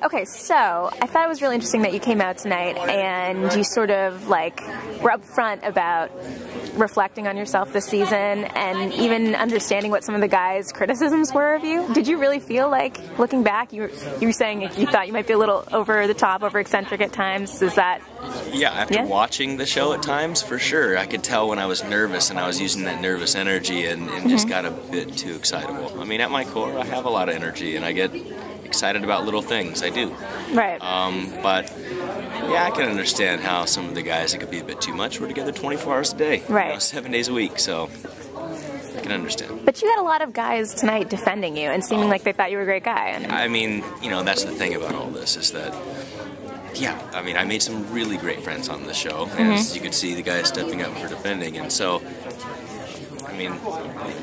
Okay, so I thought it was really interesting that you came out tonight and you sort of like were upfront about reflecting on yourself this season and even understanding what some of the guys' criticisms were of you. Did you really feel like, looking back, you were saying you thought you might be a little over the top, over eccentric at times? Is that... Yeah, after watching the show at times, for sure. I could tell when I was nervous and I was using that nervous energy and just got a bit too excitable. I mean, at my core, I have a lot of energy and I get excited about little things. I do. Right. But yeah, I can understand how some of the guys, it could be a bit too much. We're together 24 hours a day. Right. You know, 7 days a week, so I can understand. But you had a lot of guys tonight defending you and seeming like they thought you were a great guy. And I mean, you know, that's the thing about all this is that, yeah, I mean, I made some really great friends on the show. As you could see, the guys stepping up for defending. And so, I mean,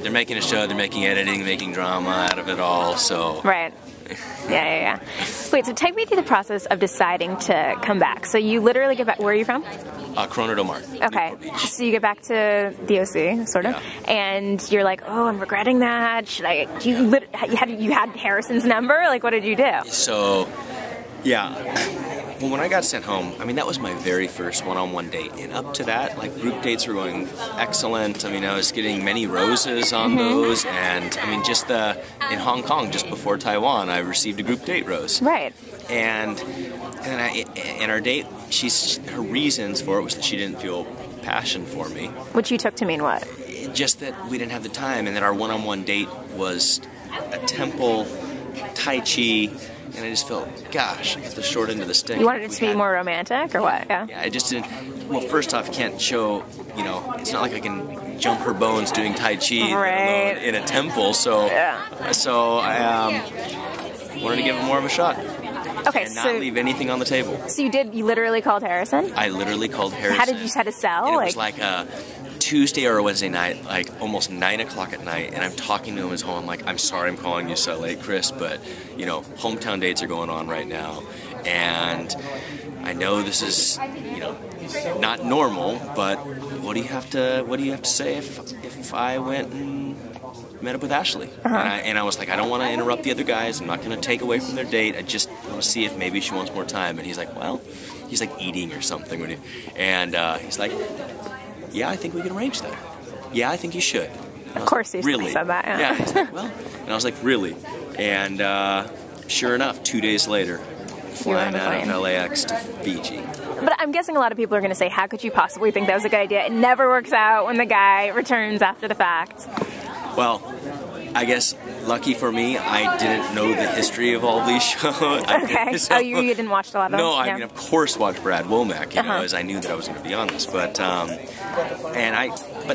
they're making a show, they're making editing, making drama out of it all, so... Right. Yeah. Wait, so take me through the process of deciding to come back. So you literally get back, where are you from? Corona del Mar. Okay, so you get back to the OC, sort of, and you're like, oh, I'm regretting that. Should I, you had Harrison's number? Like, what did you do? So, yeah. Well, when I got sent home, I mean, that was my very first one-on-one date. And up to that, like, group dates were going excellent. I mean, I was getting many roses on those. And, I mean, just in Hong Kong, just before Taiwan, I received a group date rose. Right. And our date, her reasons for it was that she didn't feel passion for me. Which you took to mean what? Just that we didn't have the time, and that our one-on-one date was a temple, Tai Chi. And I just felt, gosh, I got the short end of the stick. You wanted it to be more romantic, or what? Yeah, I just didn't. Well, first off, you can't show, you know, it's not like I can jump her bones doing Tai Chi right. in a temple. So, I wanted to give it more of a shot. Okay, and not leave anything on the table. So you literally called Harrison? I literally called Harrison. How did you try to sell? And it was like a Tuesday or a Wednesday night, like almost 9 o'clock at night, and I'm talking to him at his home. I'm like, I'm sorry I'm calling you so late, Chris, but, you know, hometown dates are going on right now, and I know this is, you know, not normal, but what do you have to say if I went and met up with Ashley? And I was like, I don't want to interrupt the other guys. I'm not going to take away from their date. I just want to see if maybe she wants more time. And he's like, well, he's like eating or something. And he's like, yeah, I think we can arrange that. Yeah, I think you should. Of course he really said that, yeah. He's like, well, and I was like, really? And sure enough, 2 days later, flying out of LAX to Fiji. But I'm guessing a lot of people are going to say, how could you possibly think that was a good idea? It never works out when the guy returns after the fact. Well, I guess lucky for me, I didn't know the history of all these shows. Okay. So, you didn't watch a lot of them? No, I mean, of course, watched Brad Womack, you know, as I knew that I was going to be on this. But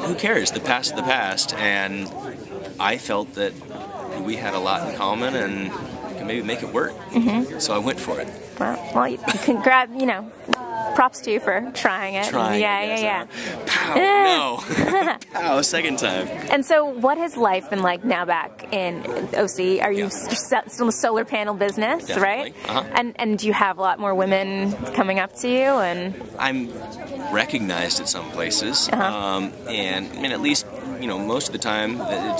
who cares? The past is the past, and I felt that we had a lot in common and could maybe make it work. So I went for it. Well, congrats, you know. Props to you for trying it. Yeah. Pow, no. Pow, second time. And so what has life been like now back in OC? Are you still in the solar panel business, Definitely. Right? And do you have a lot more women coming up to you? And I'm recognized at some places. And I mean, at least, you know, most of the time that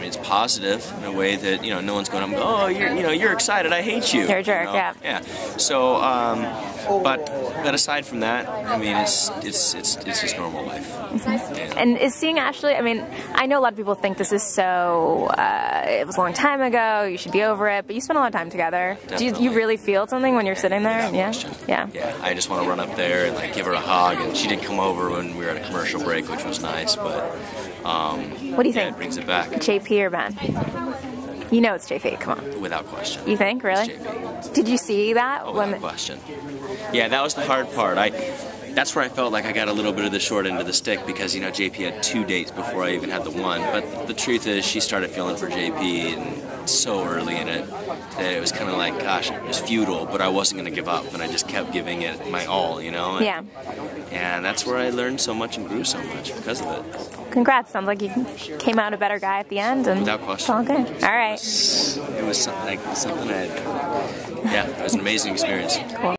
it's positive in a way that, you know, no one's going, oh, you're excited, I hate you. You're a jerk, you know? Yeah. So, but aside from that, I mean, it's just normal life. And is seeing Ashley, I mean, I know a lot of people think this is so, it was a long time ago, you should be over it, but you spent a lot of time together. Definitely. Do you really feel something when you're sitting there? Yeah, I just want to run up there and like give her a hug, and she did come over when we were at a commercial break, which was nice, but what do you think? It brings it back. JP or Ben? You know it's JP, come on. Without question. You think, really? It's JP. Did you see that? Oh, without question. Yeah, that was the hard part. That's where I felt like I got a little bit of the short end of the stick because, you know, JP had 2 dates before I even had the one. But the truth is she started feeling for JP and so early in it that it was kind of like, gosh, it was futile, but I wasn't going to give up. And I just kept giving it my all, you know? And that's where I learned so much and grew so much because of it. Congrats. Sounds like you came out a better guy at the end. And without question. It's all good. All right. It was something it was an amazing experience. Cool.